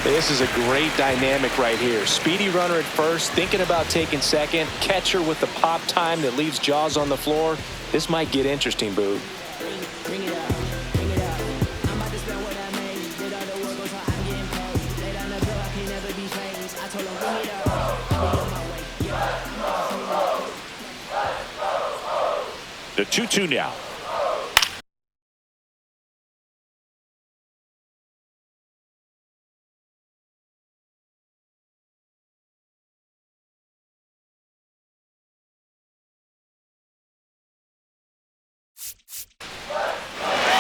This is a great dynamic right here. Speedy runner at first, thinking about taking second. Catcher with the pop time that leaves Jaws on the floor. This might get interesting, Boo. Bring it up. Bring it up. I'm about to spend what I made. Did all the work, so I'm getting paid. Lay down the bill, I can never be changed. I told him, bring it up. Be on my way. The 2-2 now.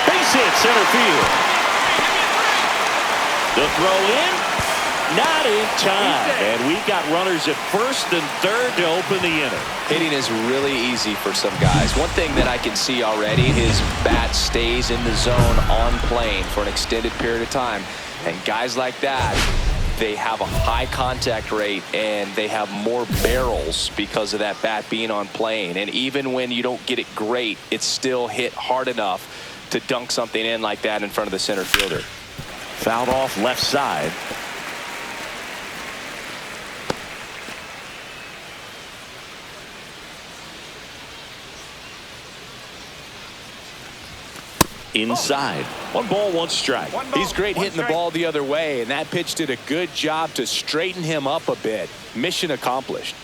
Base hit center field. The throw in, not in time. And we've got runners at first and third to open the inning. Hitting is really easy for some guys. One thing that I can see already, his bat stays in the zone on plane for an extended period of time. And guys like that, they have a high contact rate and they have more barrels because of that bat being on plane. And even when you don't get it great, it's still hit hard enough to dunk something in like that in front of the center fielder. Fouled off left side. Inside. 1 ball, 1 strike. He's great hitting the ball the other way, and that pitch did a good job to straighten him up a bit. Mission accomplished.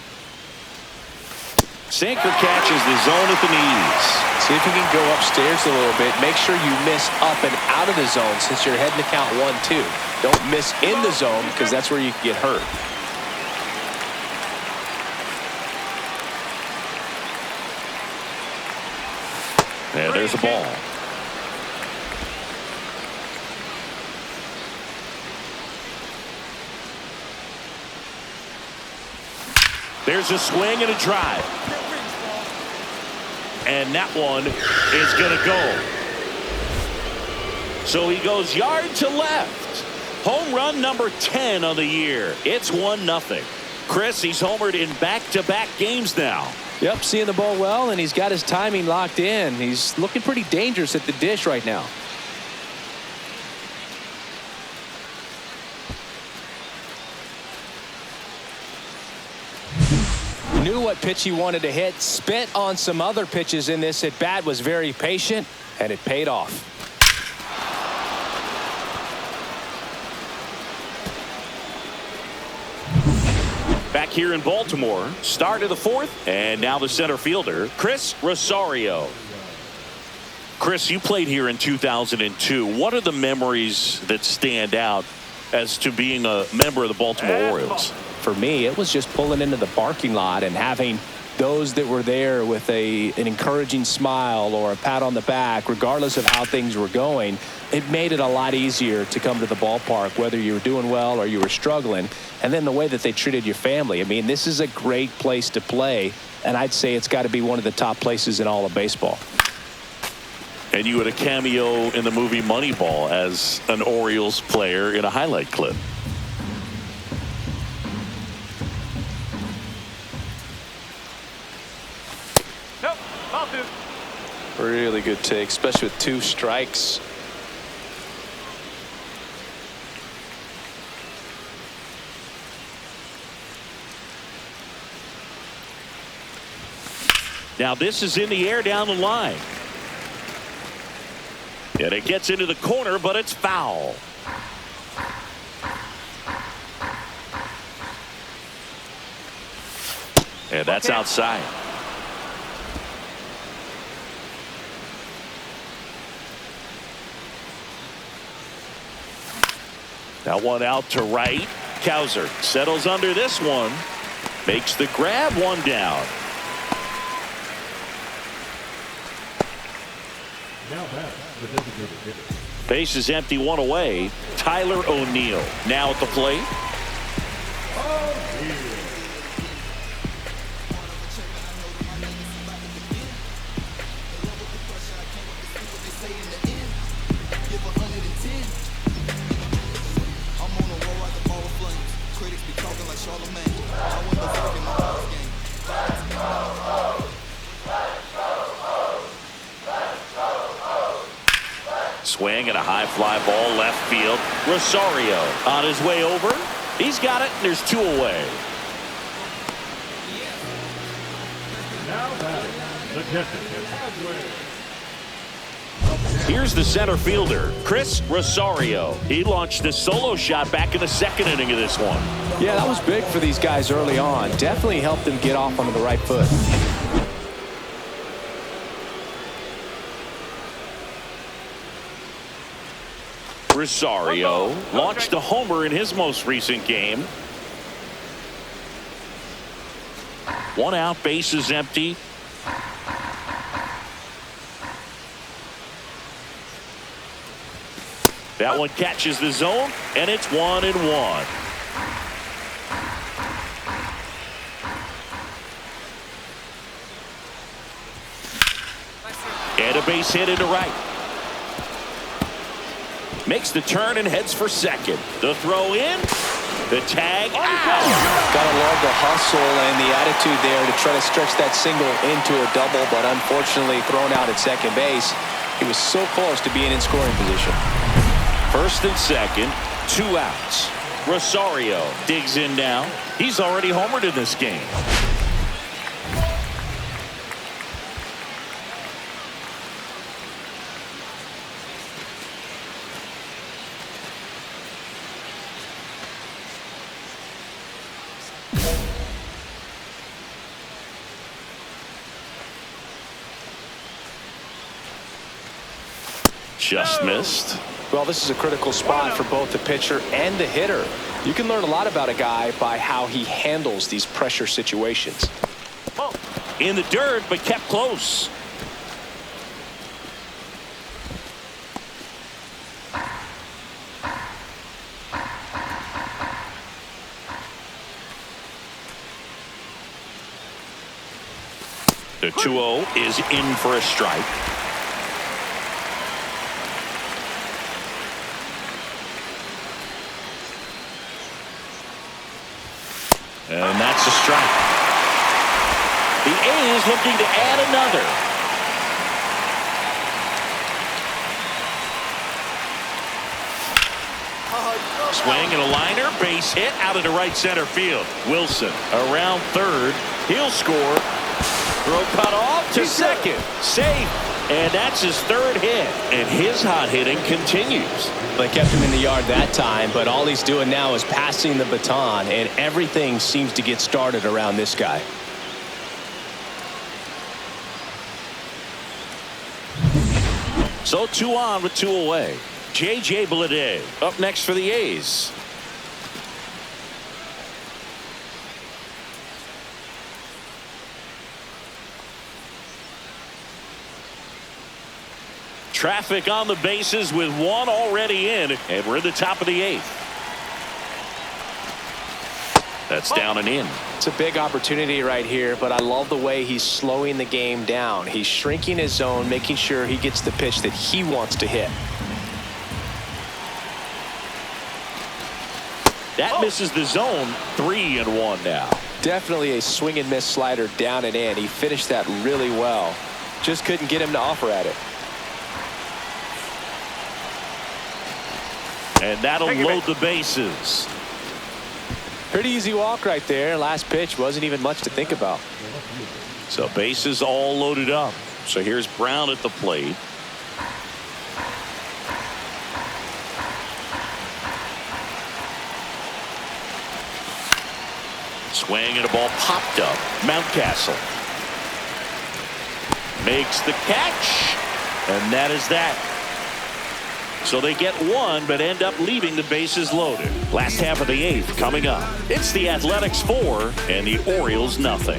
Sinker catches the zone at the knees. See if you can go upstairs a little bit. Make sure you miss up and out of the zone since you're heading to count 1-2. Don't miss in the zone because that's where you can get hurt. And there's a ball. There's a swing and a drive. And that one is going to go. So he goes yard to left. Home run number 10 on the year. It's 1-0. Chris, he's homered in back-to-back games now. Yep, seeing the ball well, and he's got his timing locked in. He's looking pretty dangerous at the dish right now. Knew what pitch he wanted to hit, spit on some other pitches in this at bat, was very patient, and it paid off. Back here in Baltimore, start of the 4th, and now the center fielder, Chris Rosario. Chris, you played here in 2002. What are the memories that stand out as to being a member of the Baltimore Orioles? For me, it was just pulling into the parking lot and having those that were there with an encouraging smile or a pat on the back, regardless of how things were going. It made it a lot easier to come to the ballpark, whether you were doing well or you were struggling. And then the way that they treated your family. I mean, this is a great place to play, and I'd say it's got to be one of the top places in all of baseball. And you had a cameo in the movie Moneyball as an Orioles player in a highlight clip. Really good take, especially with 2 strikes. Now this is in the air down the line. And it gets into the corner, but it's foul. And that's outside. That one out to right. Cowser settles under this one. Makes the grab, 1 down. Base is empty, 1 away. Tyler O'Neill now at the plate. Swing and a high High fly ball left field. Rosario on his way over. He's got it, and there's 2 away. Now batting, the catcher. Here's the center fielder, Chris Rosario. He launched a solo shot back in the 2nd inning of this one. Yeah, that was big for these guys early on. Definitely helped them get off onto the right foot. Rosario launched a homer in his most recent game. 1 out, bases empty. That one catches the zone, and it's 1-1. And a base hit into right. Makes the turn and heads for second. The throw in. The tag out. Gotta love the hustle and the attitude there to try to stretch that single into a double, but unfortunately thrown out at second base. He was so close to being in scoring position. 1st and 2nd, 2 outs. Rosario digs in now. He's already homered in this game. Just missed. Well, this is a critical spot for both the pitcher and the hitter. You can learn a lot about a guy by how he handles these pressure situations. In the dirt, but kept close. The 2-0 is in for a strike. And that's a strike. The A's looking to add another. Swing and a liner, base hit out into right center field. Wilson around third. He'll score. Throw cut off to second. Safe. And that's his 3rd hit. And his hot hitting continues. They kept him in the yard that time, but all he's doing now is passing the baton, and everything seems to get started around this guy. So 2 on with 2 away. J.J. Bleday up next for the A's. Traffic on the bases with 1 already in, and we're in the top of the 8th. That's down and in. It's a big opportunity right here, but I love the way he's slowing the game down. He's shrinking his zone, making sure he gets the pitch that he wants to hit. That misses the zone. 3-1 now. Definitely a swing and miss slider down and in. He finished that really well. Just couldn't get him to offer at it. And that'll load the bases. Pretty easy walk right there. Last pitch wasn't even much to think about. So bases all loaded up. So here's Brown at the plate. Swing and a ball popped up. Mountcastle makes the catch, and that is that. So they get 1, but end up leaving the bases loaded. Last half of the 8th coming up. It's the Athletics 4 and the Orioles nothing.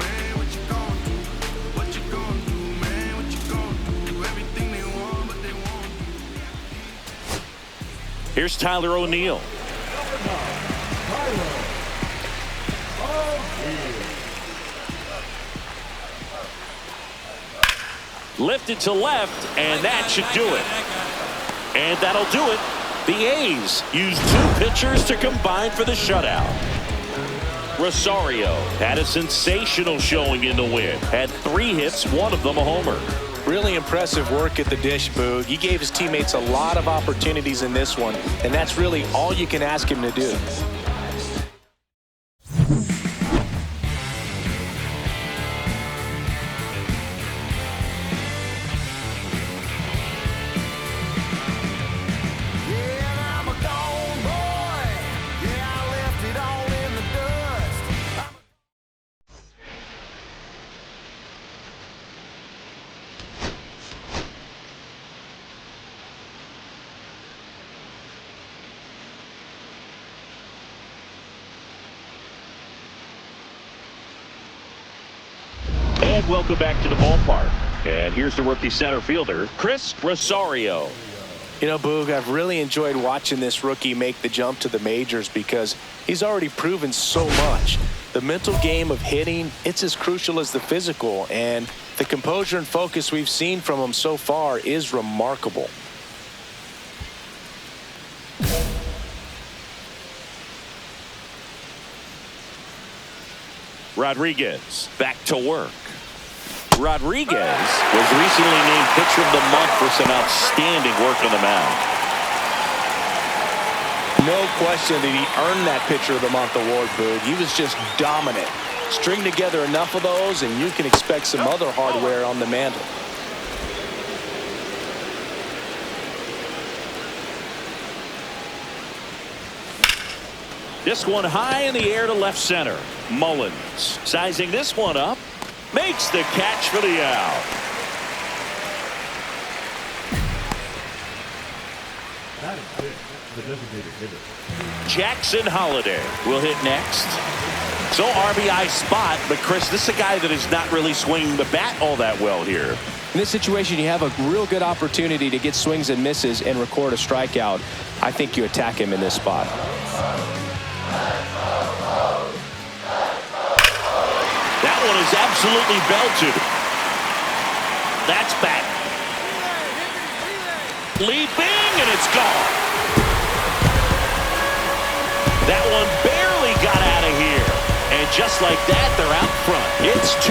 Here's Tyler O'Neill. Lifted to left, and that should do it. And that'll do it. The A's use 2 pitchers to combine for the shutout. Rosario had a sensational showing in the win. Had 3 hits, 1 of them a homer. Really impressive work at the dish, Boog. He gave his teammates a lot of opportunities in this one, and that's really all you can ask him to do. And welcome back to the ballpark. And here's the rookie center fielder, Chris Rosario. You know, Boog, I've really enjoyed watching this rookie make the jump to the majors because he's already proven so much. The mental game of hitting, it's as crucial as the physical, and the composure and focus we've seen from him so far is remarkable. Rodriguez back to work. Rodriguez was recently named Pitcher of the Month for some outstanding work on the mound. No question that he earned that Pitcher of the Month award, Boog. He was just dominant. String together enough of those, and you can expect some other hardware on the mantle. This one high in the air to left center. Mullins sizing this one up. Makes the catch for the out. That is big. The designated hitter. Jackson Holiday will hit next. So RBI spot, but Chris, this is a guy that is not really swinging the bat all that well here. In this situation, you have a real good opportunity to get swings and misses and record a strikeout. I think you attack him in this spot. That one is absolutely belted. That's back. Leaping, and it's gone. That one barely got out of here. And just like that, they're out front. It's 2-0.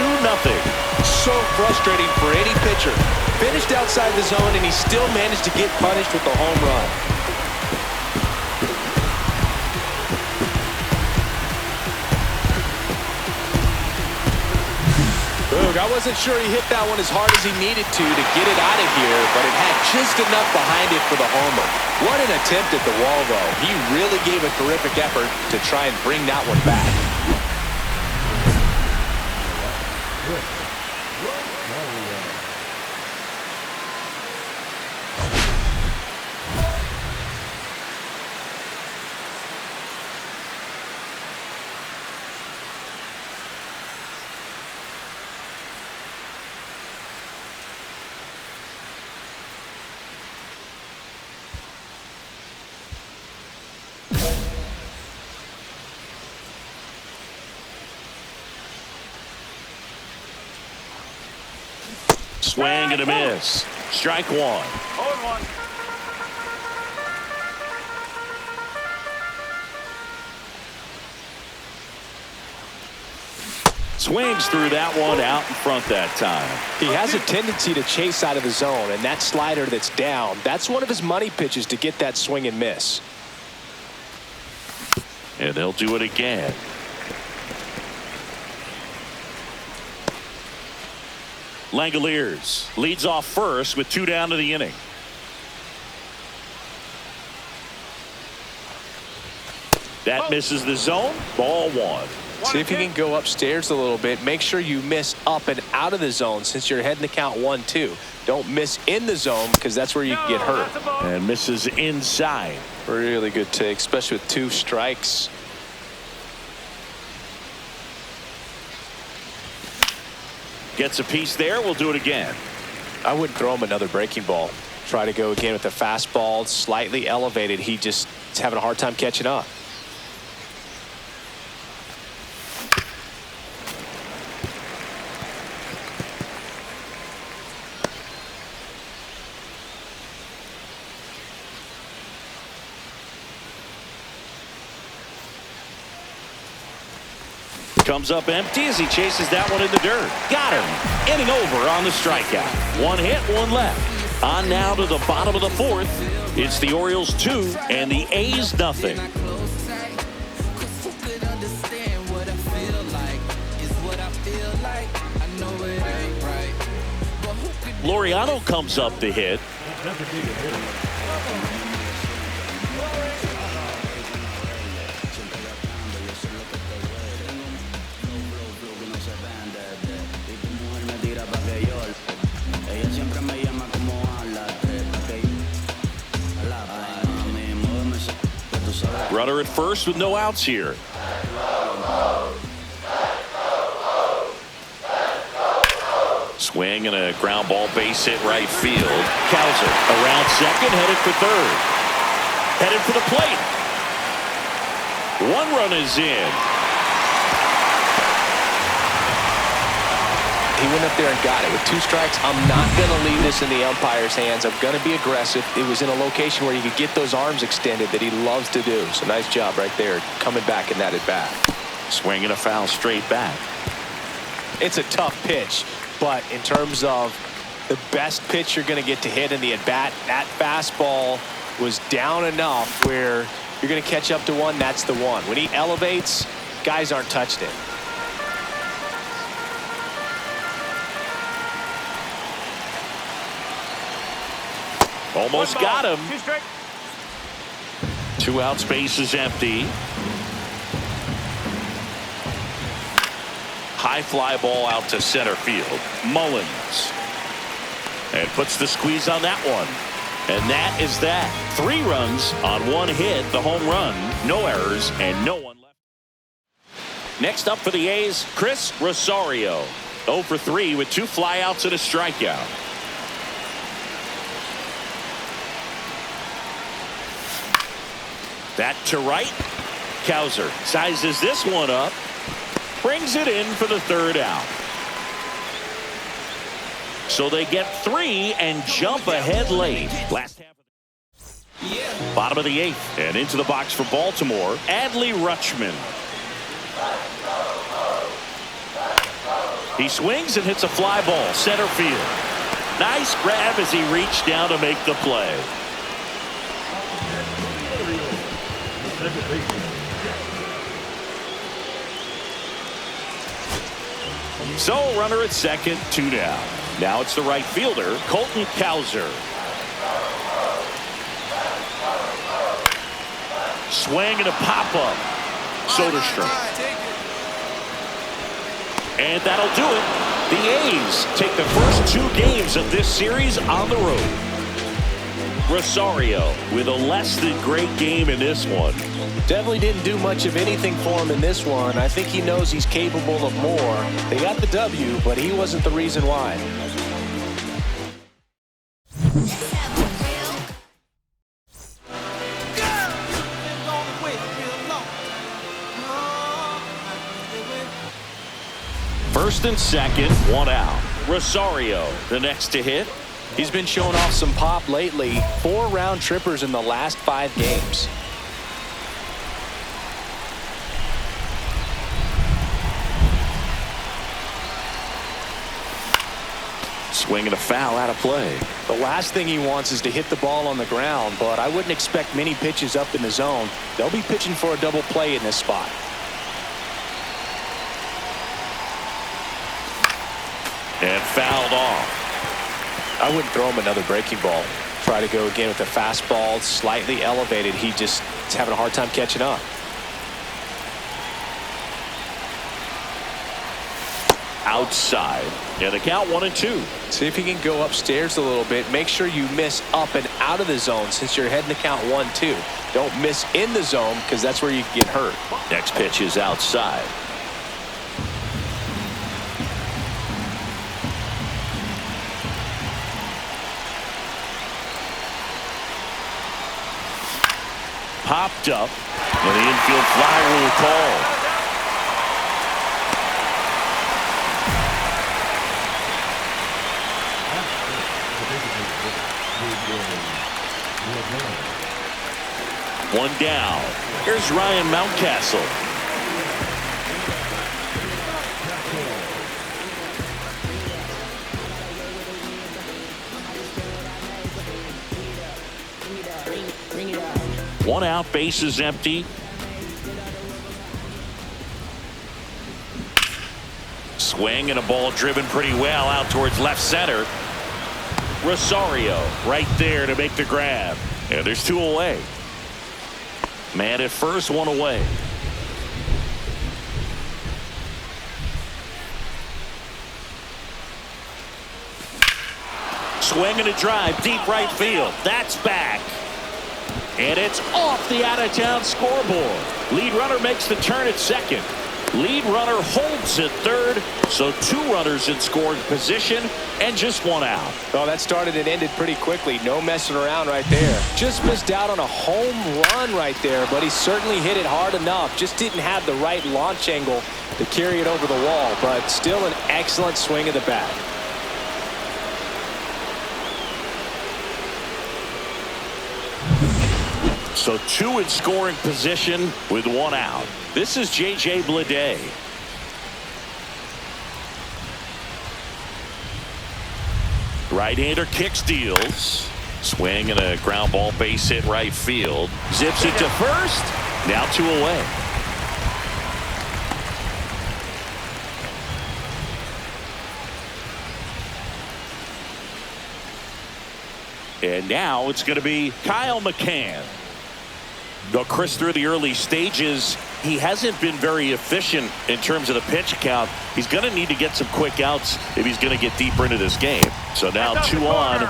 So frustrating for any pitcher. Finished outside the zone, and he still managed to get punished with the home run. Boog, I wasn't sure he hit that one as hard as he needed to get it out of here, but it had just enough behind it for the homer. What an attempt at the wall, though. He really gave a terrific effort to try and bring that one back. Swing and a miss. Strike one. 0-1. Swings through that one out in front that time. He has a tendency to chase out of the zone, and that slider that's down, that's one of his money pitches to get that swing and miss. And they'll do it again. Langoliers leads off first with 2 down to the inning. That misses the zone. Ball 1. See if you can go upstairs a little bit. Make sure you miss up and out of the zone since you're heading to count 1-2. Don't miss in the zone because that's where you can get hurt. And misses inside. Really good take, especially with 2 strikes. Gets a piece there. We'll do it again. I wouldn't throw him another breaking ball. Try to go again with the fastball, slightly elevated. He's having a hard time catching up. Comes up empty as he chases that one in the dirt. Got him. Inning over on the strikeout. One hit, one left. On now to the bottom of the fourth. It's the Orioles 2 and the A's nothing. Laureano comes up to hit. Runner at first with no outs here. Swing and a ground ball base hit right field. Cowser around second, headed for third. Headed for the plate. One run is in. He went up there and got it. With 2 strikes, I'm not going to leave this in the umpire's hands. I'm going to be aggressive. It was in a location where he could get those arms extended that he loves to do. So nice job right there, coming back in that at bat. Swing and a foul straight back. It's a tough pitch, but in terms of the best pitch you're going to get to hit in the at bat, that fastball was down enough where you're going to catch up to one. That's the one. When he elevates, guys aren't touched it. Almost got him. 2 out, space is empty. High fly ball out to center field. Mullins. And puts the squeeze on that one. And that is that. 3 runs on 1 hit, the home run. No errors and no one left. Next up for the A's, Chris Rosario. 0 for 3 with 2 flyouts and a strikeout. That to right. Cowser sizes this one up. Brings it in for the 3rd out. So they get 3 and jump ahead late. Last half of bottom of the 8th. And into the box for Baltimore, Adley Rutschman. He swings and hits a fly ball center field. Nice grab as he reached down to make the play. So runner at second, 2 down. Now it's the right fielder, Colton Cowser. Swing and a pop-up. Soderstrom. And that'll do it. The A's take the first 2 games of this series on the road. Rosario with a less than great game in this one. Definitely didn't do much of anything for him in this one. I think he knows he's capable of more. They got the W, but he wasn't the reason why. First and second, 1 out. Rosario, the next to hit. He's been showing off some pop lately. 4 round trippers in the last 5 games. Swing and a foul out of play. The last thing he wants is to hit the ball on the ground, but I wouldn't expect many pitches up in the zone. They'll be pitching for a double play in this spot. And fouled off. I wouldn't throw him another breaking ball. Try to go again with a fastball, slightly elevated. He just is having a hard time catching up. Outside. Yeah, the count 1-2. See if he can go upstairs a little bit. Make sure you miss up and out of the zone since you're heading to count 1-2. Don't miss in the zone because that's where you can get hurt. Next pitch is outside. Popped up, and the infield fly rule called. One down. Here's Ryan Mountcastle. 1 out, bases empty. Swing and a ball driven pretty well out towards left center. Rosario right there to make the grab. And there's 2 away. Man at first, 1 away. Swing and a drive deep right field. That's back. And it's off the out-of-town scoreboard. Lead runner makes the turn at second. Lead runner holds at third. So 2 runners in scoring position and just 1 out. Well, that started and ended pretty quickly. No messing around right there. Just missed out on a home run right there, but he certainly hit it hard enough. Just didn't have the right launch angle to carry it over the wall, but still an excellent swing of the bat. So 2 in scoring position with 1 out. This is J.J. Bleday. Right-hander kicks, deals. Swing and a ground ball, base hit right field. Zips it to first. Now 2 away. And now it's going to be Kyle McCann. Now, Chris, through the early stages, he hasn't been very efficient in terms of the pitch count. He's going to need to get some quick outs if he's going to get deeper into this game. So now 2 on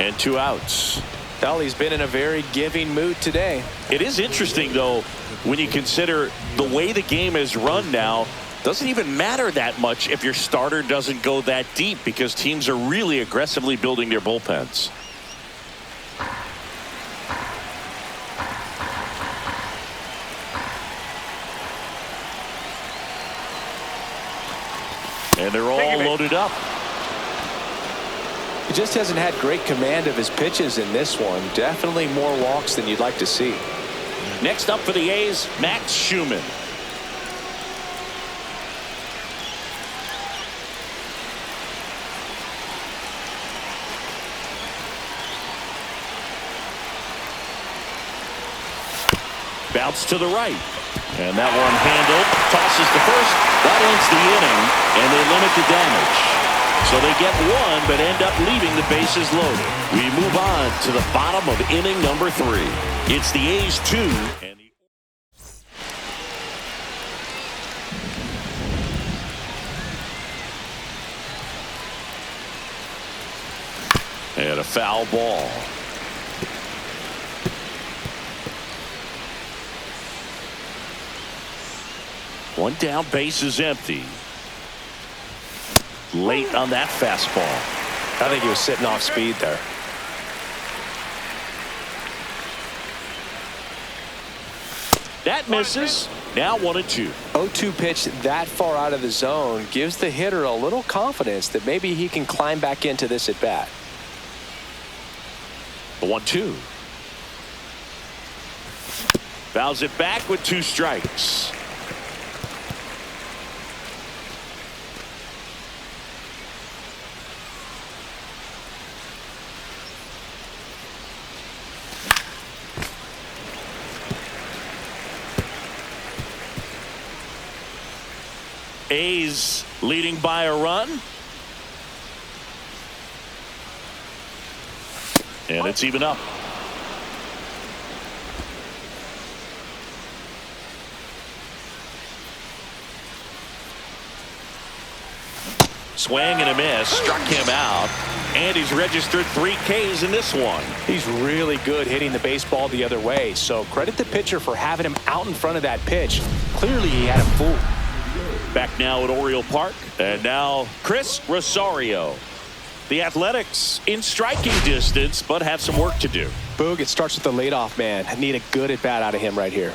and 2 outs. Well, he's been in a very giving mood today. It is interesting, though, when you consider the way the game is run now. Doesn't even matter that much if your starter doesn't go that deep because teams are really aggressively building their bullpens. And they're all loaded up. He just hasn't had great command of his pitches in this one. Definitely more walks than you'd like to see. Next up for the A's, Max Schumann. Bounce to the right. And that one handled. Tosses to first. That ends the inning, and they limit the damage. So they get 1, but end up leaving the bases loaded. We move on to the bottom of inning number 3. It's the A's 2. And a foul ball. One down, base is empty. Late on that fastball. I think he was sitting off speed there. That misses. Now 1-2. 0-2 pitch that far out of the zone gives the hitter a little confidence that maybe he can climb back into this at bat. The 1-2. Fouls it back with 2 strikes. A's leading by a run. And it's even up. Swing and a miss. Struck him out. And he's registered 3 Ks in this one. He's really good hitting the baseball the other way. So credit the pitcher for having him out in front of that pitch. Clearly he had him fooled. Back now at Oriole Park. And now Chris Rosario. The Athletics in striking distance, but have some work to do. Boog, it starts with the leadoff man. I need a good at bat out of him right here.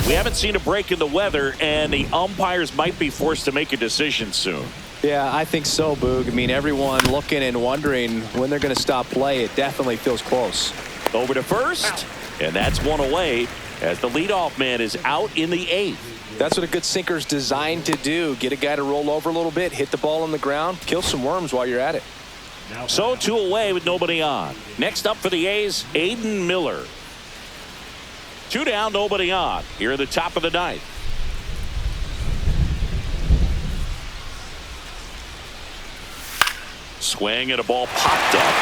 We haven't seen a break in the weather, and the umpires might be forced to make a decision soon. Yeah, I think so, Boog. I mean, everyone looking and wondering when they're going to stop play. It definitely feels close. Over to first, and that's 1 away as the leadoff man is out in the 8th. That's what a good sinker's designed to do. Get a guy to roll over a little bit, hit the ball on the ground, kill some worms while you're at it. So 2 away with nobody on. Next up for the A's, Aiden Miller. 2 down, nobody on. Here at the top of the 9th. Swing and a ball popped up.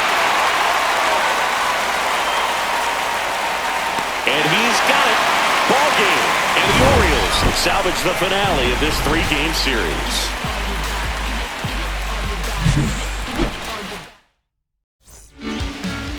And he's got it. Ball game. And the Orioles salvage the finale of this 3-game series.